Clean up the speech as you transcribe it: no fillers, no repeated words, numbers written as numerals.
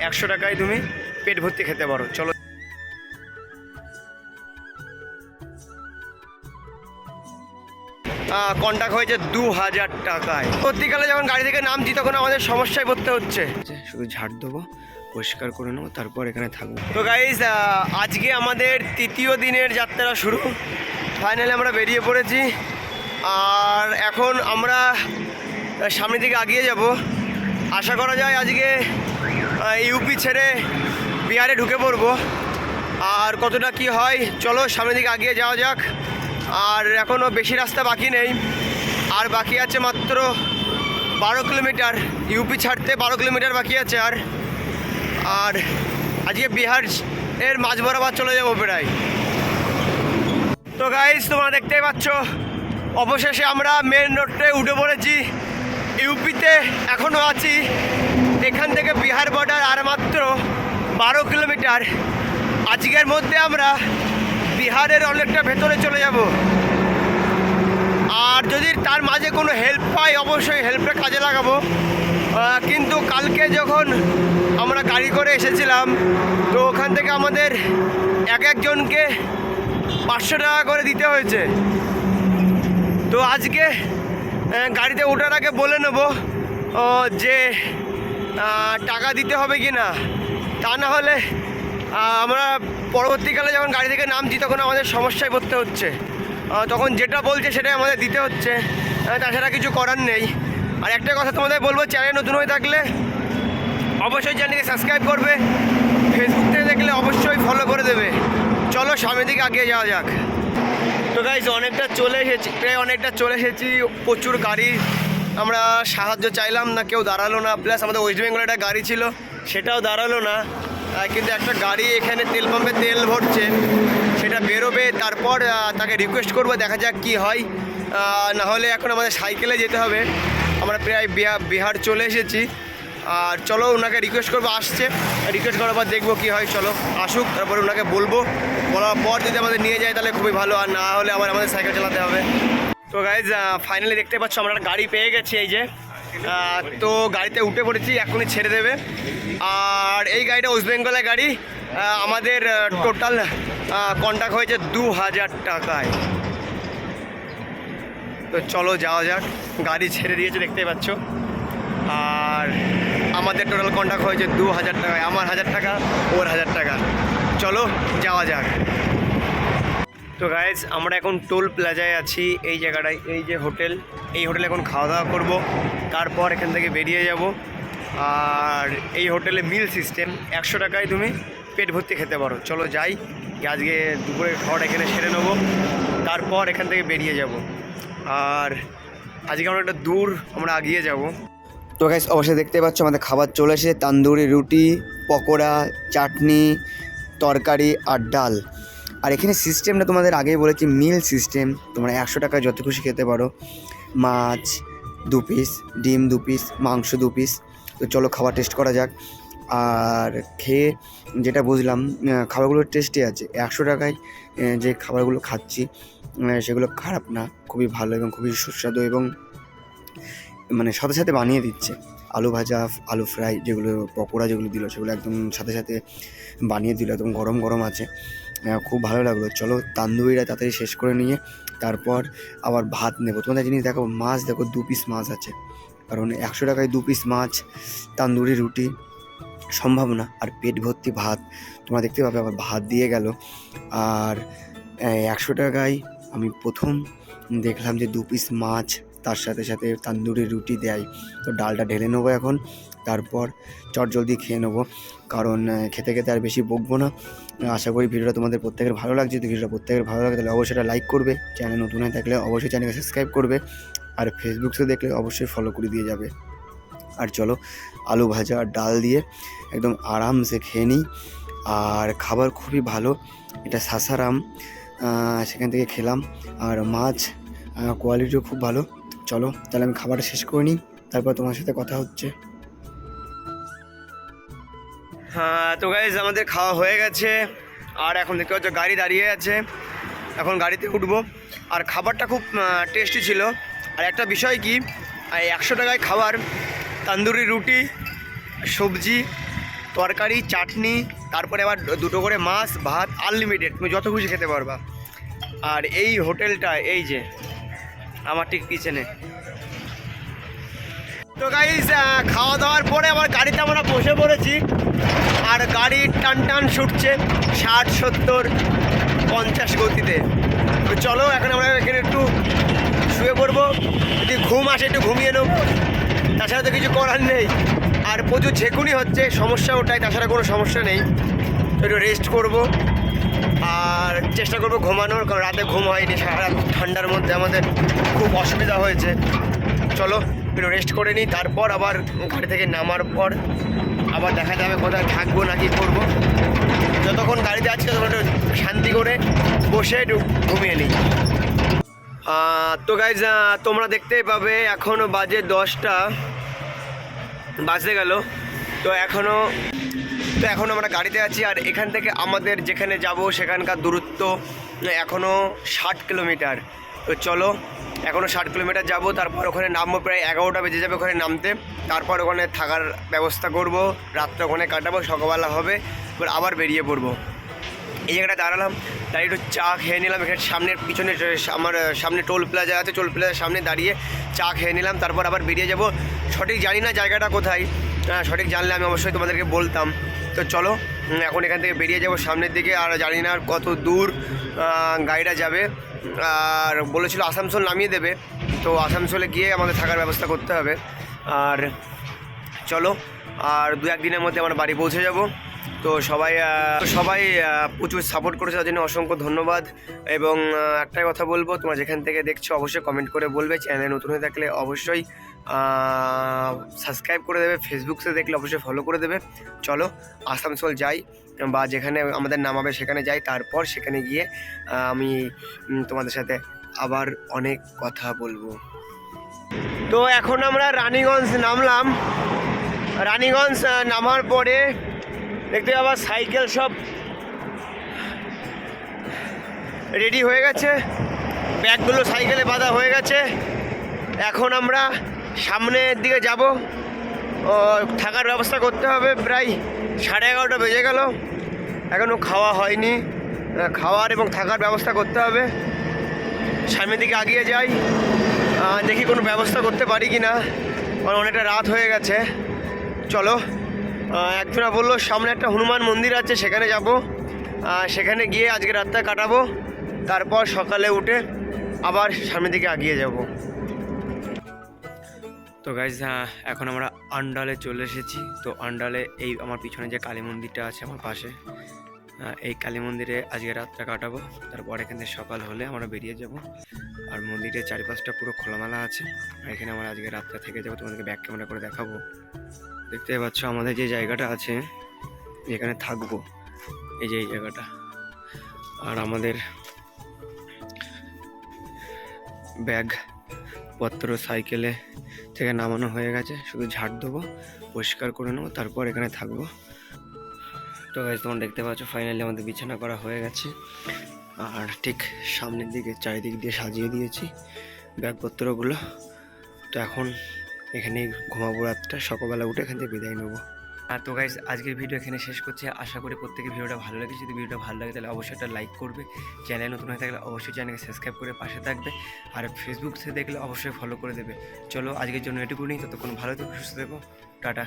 100 টাকায় তুমি পেট ভর্তি খেতে পারো। চলো, কন্ট্যাক্ট হয়েছে 2000 টাকায়। পরবর্তীকালে যখন গাড়ি থেকে নামছি তখন আমাদের সমস্যায় পড়তে হচ্ছে, শুধু ঝাড় দেবো, পরিষ্কার করে নেবো, তারপর এখানে থাকবো। তো গাইস, আজকে আমাদের তৃতীয় দিনের যাত্রা শুরু। ফাইনালি আমরা বেরিয়ে পড়েছি, আর এখন আমরা সামনের দিকে এগিয়ে যাব। আশা করা যায় আজকে ইউপি ছেড়ে বিহারে ঢুকে পড়বো। আর কতটা কি হয় চলো সামনের দিকে এগিয়ে যাওয়া যাক। আর এখনও বেশি রাস্তা বাকি নেই, আর বাকি আছে মাত্র 12 কিলোমিটার। ইউপি ছাড়তে 12 কিলোমিটার বাকি আছে। আর আজকে বিহার এর মাঝ বরাবর চলে যাবো প্রায়। তো গাইস, তোমরা দেখতেই পাচ্ছ অবশেষে আমরা মেন রোডে উঠে পড়েছি। ইউপিতে এখনও আছি, এখান থেকে বিহার বর্ডার আর মাত্র 12 কিলোমিটার। আজকের মধ্যে আমরা বিহারের অনেকটা ভেতরে চলে যাব। আর যদি তার মাঝে কোনো হেল্প পাই অবশ্যই হেল্পটা কাজে লাগাবো। কিন্তু কালকে যখন আমরা গাড়ি করে এসেছিলাম তো ওখান থেকে আমাদের একজনকে 500 টাকা করে দিতে হয়েছে। তো আজকে গাড়িতে ওঠার আগে বলে নেব যে টাকা দিতে হবে কি না, তা না হলে আমরা পরবর্তীকালে যখন গাড়ি থেকে নামছি তখন আমাদের সমস্যায় পড়তে হচ্ছে। তখন যেটা বলছে সেটাই আমাদের দিতে হচ্ছে, তাছাড়া কিছু করার নেই। আর একটা কথা তোমাদের বলবো, চ্যানেল নতুন হয়ে থাকলে অবশ্যই চ্যানেলকে সাবস্ক্রাইব করবে, ফেসবুক থেকে দেখলে অবশ্যই ফলো করে দেবে। চলো সামনের দিকে এগিয়ে যাওয়া যাক। তো গাইজ, অনেকটা চলে এসেছি, প্রায় অনেকটা চলে এসেছি। প্রচুর গাড়ি, আমরা সাহায্য চাইলাম না, কেউ দাঁড়ালো না। প্লাস আমাদের ওয়েস্ট বেঙ্গলে একটা গাড়ি ছিল, সেটাও দাঁড়ালো না। কিন্তু একটা গাড়ি এখানে তেল পাম্পে তেল ভরছে, সেটা বেরোবে, তারপর তাকে রিকোয়েস্ট করবো, দেখা যাক কি হয়। না হলে এখন আমাদের সাইকেলে যেতে হবে। আমরা প্রায় বিহার চলে এসেছি। আর চলো ওনাকে রিকোয়েস্ট করবো, আসছে, রিকোয়েস্ট করার পর দেখবো কী হয়। চলো আসুক, তারপরে ওনাকে বলবো, বলার পর যদি আমাদের নিয়ে যায় তাহলে খুবই ভালো, আর না হলে আবার আমাদের সাইকেল চালাতে হবে। তো গাইজ, ফাইনালি দেখতে পাচ্ছ আমরা একটা গাড়ি পেয়ে গেছি, এই যে। তো গাড়িতে উঠে পড়েছি, এখনই ছেড়ে দেবে। আর এই গাড়িটা ওয়েস্ট বেঙ্গলের গাড়ি। আমাদের টোটাল কন্ট্যাক্ট হয়েছে 2000 টাকায়। তো চলো যাওয়া যাক, গাড়ি ছেড়ে দিয়েছে দেখতেই পাচ্ছ। আর আমাদের টোটাল কন্ট্যাক্ট হয়েছে 2000 টাকায়, আমার 1000 টাকা, ওর 1000 টাকা। চলো যাওয়া যাক। তো গাইজ, আমরা এখন টোল প্লাজায় আছি, এই জায়গাটায়, এই যে হোটেল, এই হোটেলে এখন খাওয়া দাওয়া করবো, তারপর এখান থেকে বেরিয়ে যাব। আর এই হোটেলে মিল সিস্টেম, 100 টাকায় তুমি পেট ভর্তি খেতে পারো। চলো যাই, আজকে দুপুরের খাওয়াটা এখানে সেরে নেবো, তারপর এখান থেকে বেরিয়ে যাব। আর আজকে আমরা একটা দূর আমরা এগিয়ে যাব। তো গাইস, অবশ্যই দেখতে পাচ্ছ আমাদের খাবার চলে এসেছে। তান্দুরি রুটি, পকোড়া, চাটনি, তরকারি আর ডাল। আর এখানে সিস্টেমটা তোমাদের আগেই বলেছি, মিল সিস্টেম। তোমরা 100 টাকায় যত খুশি খেতে পারো। মাছ 2 পিস, ডিম 2 পিস, মাংস 2 পিস। তো চলো খাবার টেস্ট করা যাক। আর খেয়ে যেটা বুঝলাম, খাবারগুলো টেস্টি আছে। 100 টাকায় যে খাবারগুলো খাচ্ছি সেগুলো খারাপ না, খুবই ভালো এবং খুবই সুস্বাদু, এবং মানে সাথে সাথে বানিয়ে দিচ্ছে। আলু ভাজা, আলু ফ্রাই, যেগুলো পকোড়া যেগুলো দিল সেগুলো একদম সাথে সাথে বানিয়ে দিল, একদম গরম গরম আছে, খুব ভালো লাগলো। চলো তান্দুরিটা তাড়াতাড়ি শেষ করে নিয়ে তারপর আবার ভাত নেবো। তোমাদের জিনিস দেখো, মাছ দেখো, 2 পিস মাছ আছে, কারণ 100 টাকায় 2 পিস মাছ, তান্দুরি রুটি সম্ভব না। আর পেট ভর্তি ভাত তোমরা দেখতে পাবে, আবার ভাত দিয়ে গেল। আর 100 টাকায় আমি প্রথম দেখলাম যে 2 পিস মাছ, তার সাথে সাথে তান্দুরি রুটি দেয়। তো ডালটা ঢেলে নেবো এখন, তারপর চটজলদি খেয়ে নেবো, কারণ খেতে খেতে আর বেশি বকবো না। আশা করি ভিডিওটা তোমাদের প্রত্যেকের ভালো লাগছে। যদি ভিডিওটা প্রত্যেকের ভালো লাগে তাহলে অবশ্যই লাইক করবে, চ্যানেল নতুন হয়ে থাকলে অবশ্যই চ্যানেলকে সাবস্ক্রাইব করবে, আর ফেসবুক থেকে দেখলে অবশ্যই ফলো করে দিয়ে যাবে। আর চলো আলু ভাজা আর ডাল দিয়ে একদম আরামসে খেয়ে নিই। আর খাবার খুবই ভালো, এটা সাসারাম, সেখান থেকে খেলাম। আর মাছ কোয়ালিটিও খুব ভালো। চলো তাহলে আমি খাবারটা শেষ করে নিই, তারপর তোমার সাথে কথা হচ্ছে। হ্যাঁ, তো গাইজ আমাদের খাওয়া হয়ে গেছে। আর এখন দেখতে পাচ্ছ গাড়ি দাঁড়িয়ে আছে, এখন গাড়িতে উঠবো। আর খাবারটা খুব টেস্টি ছিল। আর একটা বিষয় কি, 100 টাকায় খাবার, তান্দুরি রুটি, সবজি, তরকারি, চাটনি, তারপরে আবার 2টো করে মাছ, ভাত, আনলিমিটেড, তুমি যত খুশি খেতে পারবা। আর এই হোটেলটা এই যে আমার ঠিক পিছনে। তো গাইস, খাওয়া দাওয়ার পরে আবার গাড়িতে আমরা বসে পড়েছি, আর গাড়ি টান টান ছুটছে 60, 70, 50 গতিতে। তো চলো এখন আমরা এখানে একটু শুয়ে পড়বো, যদি ঘুম আসে একটু ঘুমিয়ে নেব, তাছাড়া তো কিছু করার নেই। আর প্রচুর ঝেঁকুনি হচ্ছে, সমস্যা ওটাই, তাছাড়া কোনো সমস্যা নেই। তো একটু রেস্ট করবো আর চেষ্টা করবো ঘুমানোর, কারণ রাতে ঘুম হয়নি, সারা রাত ঠান্ডার মধ্যে আমাদের খুব অসুবিধা হয়েছে। চলো একটু রেস্ট করে নিই, তারপর আবার গাড়ি থেকে নামার পর আবার দেখা যাবে কোথায় থাকবো না কি করবো। যতক্ষণ গাড়িতে আছি ততক্ষণ একটু শান্তি করে বসে একটু ঘুমিয়ে নিই। তো গাইজ, তোমরা দেখতেই পাবে এখনও বাজে 10টা বাজতে গেল। তো এখন আমরা গাড়িতে আছি, আর এখান থেকে আমাদের যেখানে যাব সেখানকার দূরত্ব এখনও 60 কিলোমিটার। তো চলো এখনও 60 কিলোমিটার যাবো, তারপর ওখানে নামবো, প্রায় 11টা বেজে যাবে ওখানে নামতে। তারপর ওখানে থাকার ব্যবস্থা করব, রাতটা ওখানে কাটাবো, সকালবেলা হবে, এবার আবার বেরিয়ে পড়বো। এই জায়গাটা দাঁড়ালাম, তাই একটু চা খেয়ে নিলাম। এখানে সামনের পিছনে আমার সামনে টোল প্লাজা আছে, টোল প্লাজার সামনে দাঁড়িয়ে চা খেয়ে নিলাম, তারপর আবার বেরিয়ে যাব। সঠিক জানি না জায়গাটা কোথায়, সঠিক জানলে আমি অবশ্যই তোমাদেরকে বলতাম। তো চলো এখন এখান থেকে বেরিয়ে যাব সামনের দিকে, আর জানি না আর কত দূর গাড়িটা যাবে। আর বলেছিল আসানসোল নামিয়ে দেবে, তো আসানসোলে গিয়ে আমাদের থাকার ব্যবস্থা করতে হবে। আর চলো, আর 2-1 দিনের মধ্যে আমরা বাড়ি পৌঁছে যাব। তো সবাই প্রচুর সাপোর্ট করেছে, তার জন্য অসংখ্য ধন্যবাদ। এবং একটাই কথা বলবো, তোমরা যেখান থেকে দেখছো অবশ্যই কমেন্ট করে বলবে, চ্যানেলে নতুন হয়ে থাকলে অবশ্যই সাবস্ক্রাইব করে দেবে, ফেসবুক থেকে দেখলে অবশ্যই ফলো করে দেবে। চলো আসানসোল যাই, বা যেখানে আমাদের নামাবে সেখানে যাই, তারপর সেখানে গিয়ে আমি তোমাদের সাথে আবার অনেক কথা বলবো। তো এখন আমরা রানীগঞ্জ নামলাম। রানীগঞ্জ নামার পরে দেখতে আবার সাইকেল সব রেডি হয়ে গেছে, ব্যাগগুলো সাইকেলে বাঁধা হয়ে গেছে। এখন আমরা সামনের দিকে যাব, থাকার ব্যবস্থা করতে হবে। প্রায় 11:30 বেজে গেল, এখনও খাওয়া হয়নি, খাওয়ার এবং থাকার ব্যবস্থা করতে হবে। সামনের দিকে এগিয়ে যাই, দেখি কোনো ব্যবস্থা করতে পারি কি না, কারণ অনেকটা রাত হয়ে গেছে। চলো, একজনা বললো সামনে একটা হনুমান মন্দির আছে, সেখানে যাব, সেখানে গিয়ে আজকে রাতটা কাটাবো, তারপর সকালে উঠে আবার সামনের দিকে এগিয়ে যাব। তো গাইজ, এখন আমরা আন্ডালে চলে এসেছি। তো আন্ডালে এই আমার পিছনে যে কালী মন্দিরটা আছে আমার পাশে, এই কালী মন্দিরে আজকে রাতটা কাটাবো, তারপর এখান থেকে সকাল হলে আমরা বেরিয়ে যাব। আর মন্দিরের চারিপাশটা পুরো খোলামেলা আছে, আর এখানে আমরা আজকে রাতটা থেকে যাবো, তোমাদেরকে ব্যাক ক্যামেরা করে দেখাবো। দেখতে পাচ্ছ আমাদের যে জায়গাটা আছে, এখানে থাকবো, এই যে এই জায়গাটা। আর আমাদের ব্যাগ পত্র সাইকেলে থেকে নামানো হয়ে গেছে, শুধু ঝাড় দেবো, পরিষ্কার করে নেবো, তারপর এখানে থাকবো। তো গাইজ, তোমরা দেখতে পাচ্ছ ফাইনালি আমাদের বিছানা করা হয়ে গেছে, আর ঠিক সামনের দিকে চারিদিক দিয়ে সাজিয়ে দিয়েছি ব্যাগপত্রগুলো। তো এখন এখানেই ঘুমাবো রাতটা, সকালবেলা উঠে এখান থেকে বিদায় নেবো। তো গাইজ, আজকের ভিডিও এখানে শেষ করছি। আশা করি প্রত্যেকের ভিডিওটা ভালো লাগে। যদি ভিডিওটা ভালো লাগে তাহলে অবশ্যই একটা লাইক করবে, চ্যানেল নতুন হয়ে থাকলে অবশ্যই চ্যানেলকে সাবস্ক্রাইব করে পাশে থাকবে, আর ফেসবুক থেকে দেখলে অবশ্যই ফলো করে দেবে। চলো আজকের জন্য এটুকুনি, ততক্ষণ ভালো থেকো, সুস্থ থেকো, টাটা।